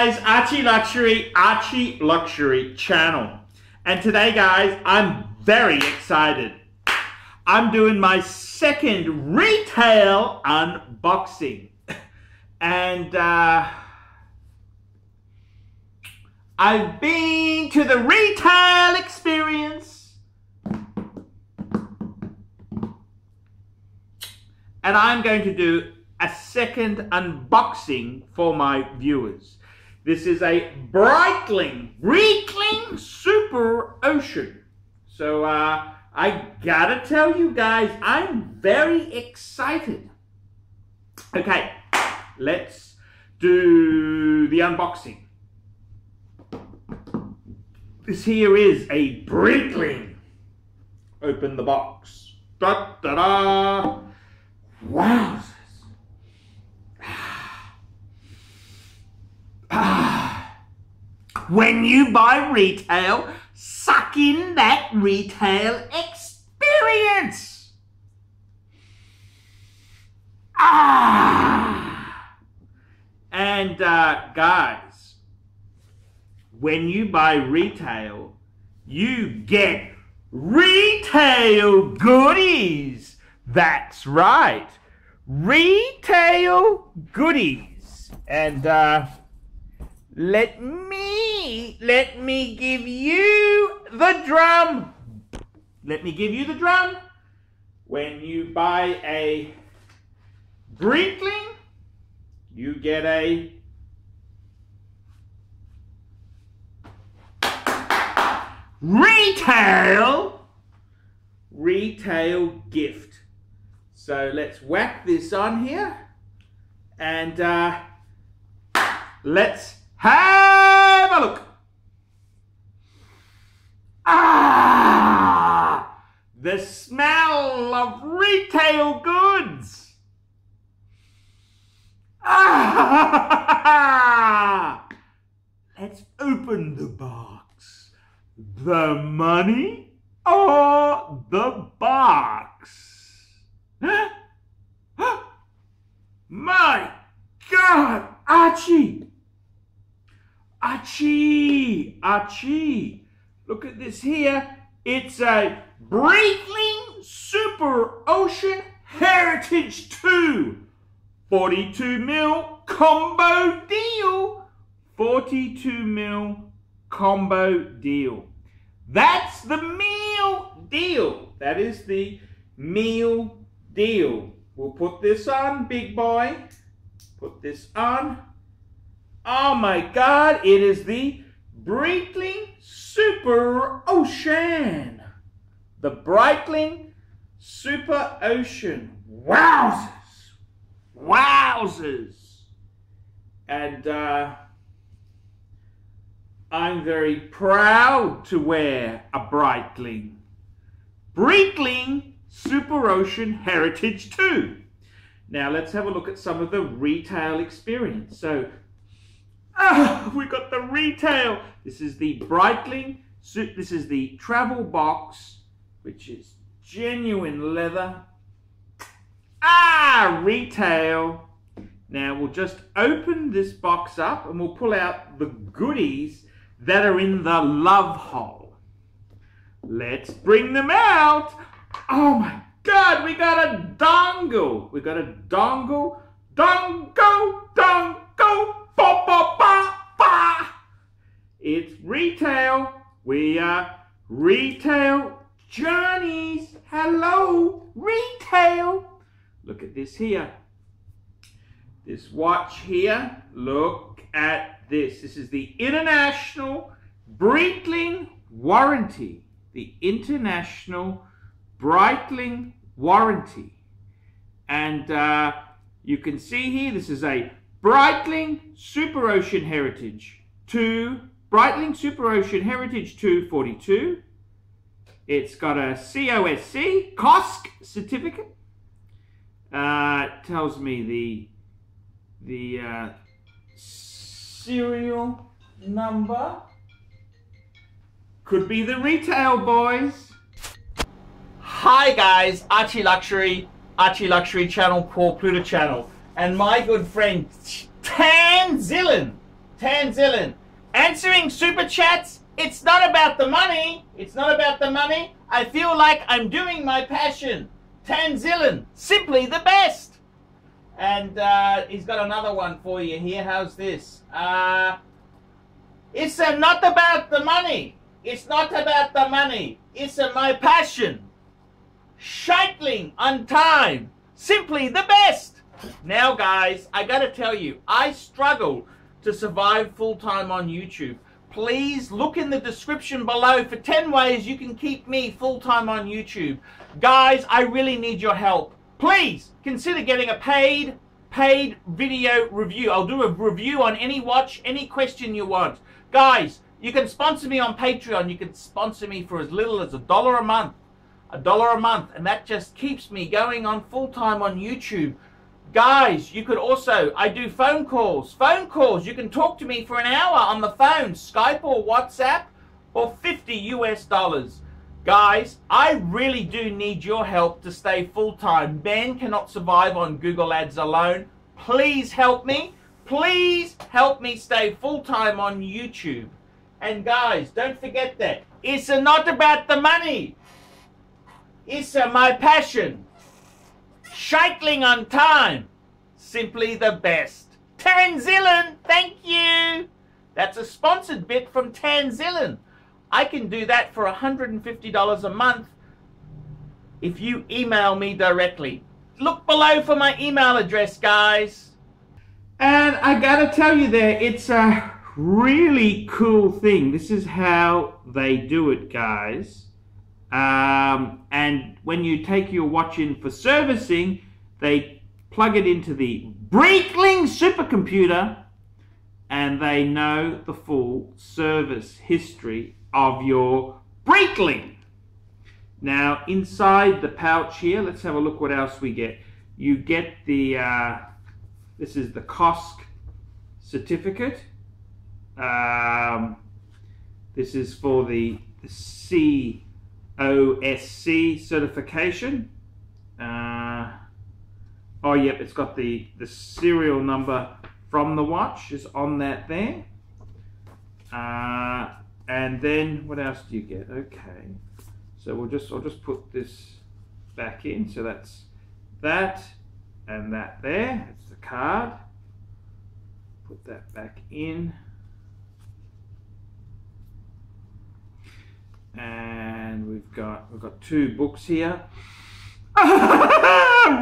guys, ArchieLuxury channel. And today guys, I'm very excited. I'm doing my second retail unboxing. And I've been to the retail experience. And I'm going to do a second unboxing for my viewers. This is a Breitling SuperOcean. So I gotta tell you guys, I'm very excited. Okay, let's do the unboxing. This here is a Breitling. Open the box. Da da da. Wow. When you buy retail, suck in that retail experience. And guys, when you buy retail, you get retail goodies. That's right, retail goodies. And let me give you the drum. Let me give you the drum. When you buy a Breitling, you get a retail gift. So let's whack this on here and let's have a look. The smell of retail goods. Let's open the box. The money or the box? My God, Archie! Archie! Look at this here. It's a Breitling SuperOcean Heritage 2 42mm combo deal. 42mm combo deal. That's the meal deal. That is the meal deal. We'll put this on, big boy. Put this on. Oh my God, it is the Breitling SuperOcean. The Breitling SuperOcean. Wowzers. And I'm very proud to wear a Breitling. Breitling SuperOcean Heritage 2. Now let's have a look at some of the retail experience. So we got the retail. This is the Breitling. This is the travel box, which is genuine leather. Retail. Now we'll just open this box up and we'll pull out the goodies that are in the love hole. Let's bring them out. Oh my God, we got a dongle. We got a dongle. Dongle. Ba. It's retail. We are retail journeys. Hello, retail. Look at this here. This watch here. Look at this. This is the International Breitling Warranty. The International Breitling Warranty. And you can see here, this is a Breitling SuperOcean Heritage 2. Breitling SuperOcean Heritage 2 42. It's got a COSC certificate. Tells me the serial number. Could be the retail, boys. Hi guys, ArchieLuxury channel, Paul Pluta channel, and my good friend Tanzillan Tanzilin. Answering super chats, it's not about the money. It's not about the money. I feel like I'm doing my passion. Tanzilin, simply the best. And he's got another one for you here. How's this? It's not about the money. It's not about the money. It's my passion. Scheitling on time. Simply the best. Now, guys, I got to tell you, I struggle to survive full-time on YouTube. Please look in the description below for 10 ways you can keep me full-time on YouTube. Guys, I really need your help. Please consider getting a paid video review. I'll do a review on any watch, any question you want. Guys, you can sponsor me on Patreon. You can sponsor me for as little as $1 a month. $1 a month, and that just keeps me going on full-time on YouTube. Guys, you could also, I do phone calls. Phone calls, you can talk to me for an hour on the phone, Skype or WhatsApp, or $50 US. Guys, I really do need your help to stay full-time. Ben cannot survive on Google Ads alone. Please help me. Please help me stay full-time on YouTube. And guys, don't forget that. It's not about the money. It's my passion. Scheitling on time. Simply the best. Tanzilin, thank you. That's a sponsored bit from Tanzilin. I can do that for $150 a month if you email me directly. Look below for my email address, guys. And I gotta tell you there, it's a really cool thing. This is how they do it, guys. And when you take your watch in for servicing, they plug it into the Breitling supercomputer and they know the full service history of your Breitling. Now, inside the pouch here, let's have a look what else we get. You get the, this is the COSC certificate. This is for the COSC certification. Oh, yep, it's got the serial number from the watch is on that there. And then what else do you get? Okay, so I'll just put this back in. So that's that and that there. It's the card. Put that back in. And we've got two books here.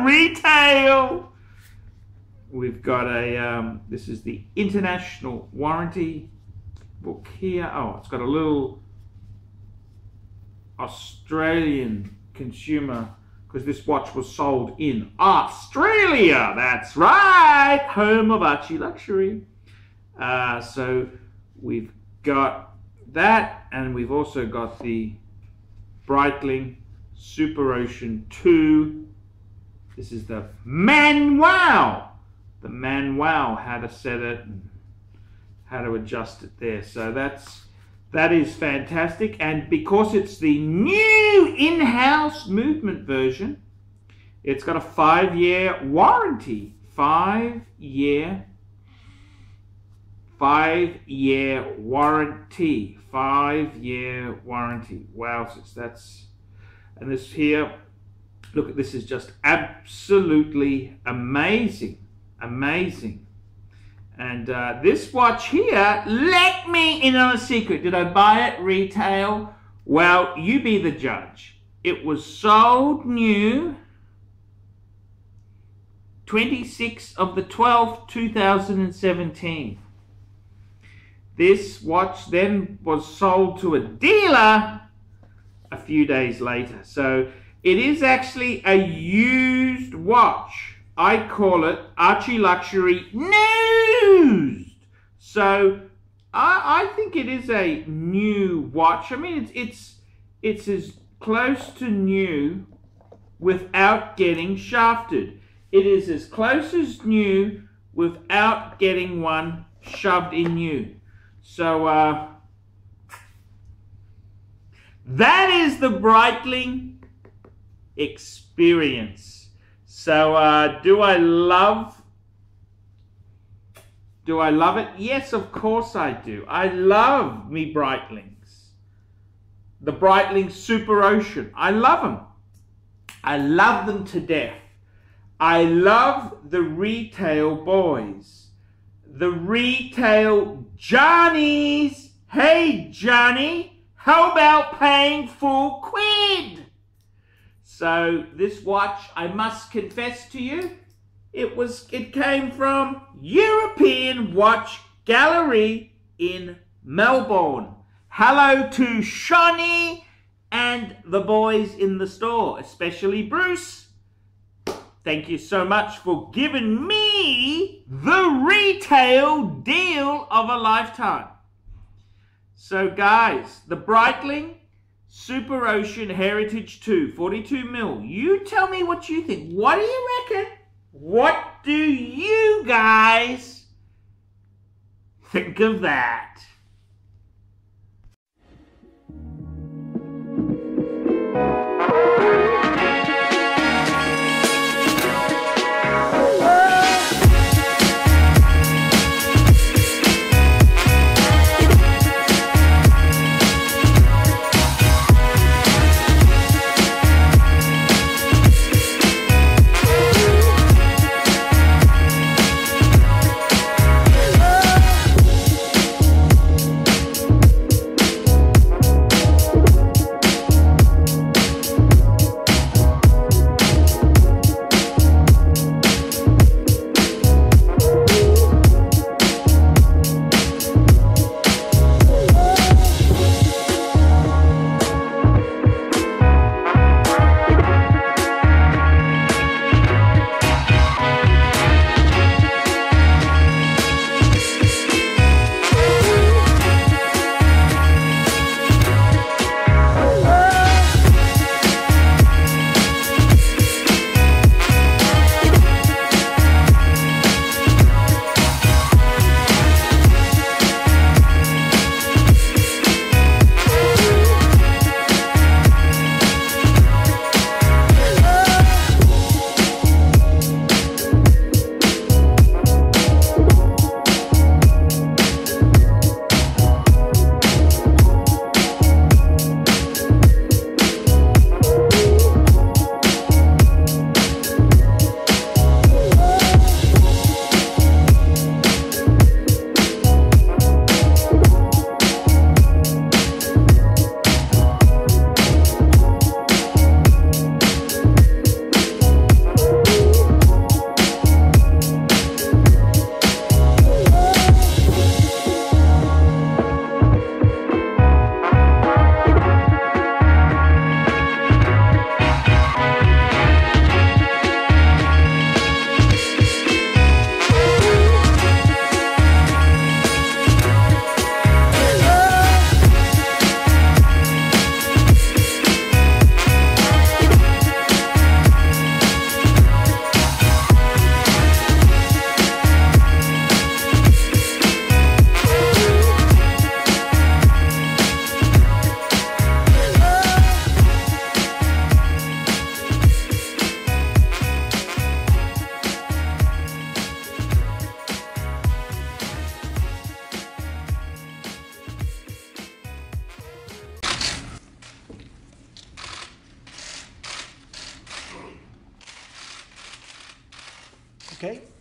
Retail. We've got a this is the international warranty book here. Oh, it's got a little Australian consumer, because this watch was sold in Australia. That's right, home of ArchieLuxury. So we've got that, and we've also got the Breitling SuperOcean 2. This is the manual. The manual, how to set it and how to adjust it there. So that is fantastic. And because it's the new in-house movement version, it's got a 5-year warranty. 5-year warranty. 5-year warranty. Wow, that's, and this here, look, this is just absolutely amazing. Amazing. And this watch here, let me in on a secret. Did I buy it retail? Well, you be the judge. It was sold new 26th of the 12th, 2017. This watch then was sold to a dealer a few days later. So it is actually a used watch. I call it ArchieLuxury used. So I think it is a new watch. I mean, it's as close to new without getting shafted. It is as close as new without getting one shoved in you. So that is the Breitling experience. So do I love Do I love it? Yes, of course I do. I love me Breitlings. The Breitling SuperOcean. I love them. I love them to death. I love the retail boys. The retail Johnnies. Hey, Johnny, how about paying £4? So this watch, I must confess to you, it came from European Watch Gallery in Melbourne. Hello to Shawnee and the boys in the store, especially Bruce. Thank you so much for giving me the retail deal of a lifetime. So guys, the Breitling SuperOcean Heritage 2, 42mm. You tell me what you think. What do you reckon? What do you guys think of that? Okay.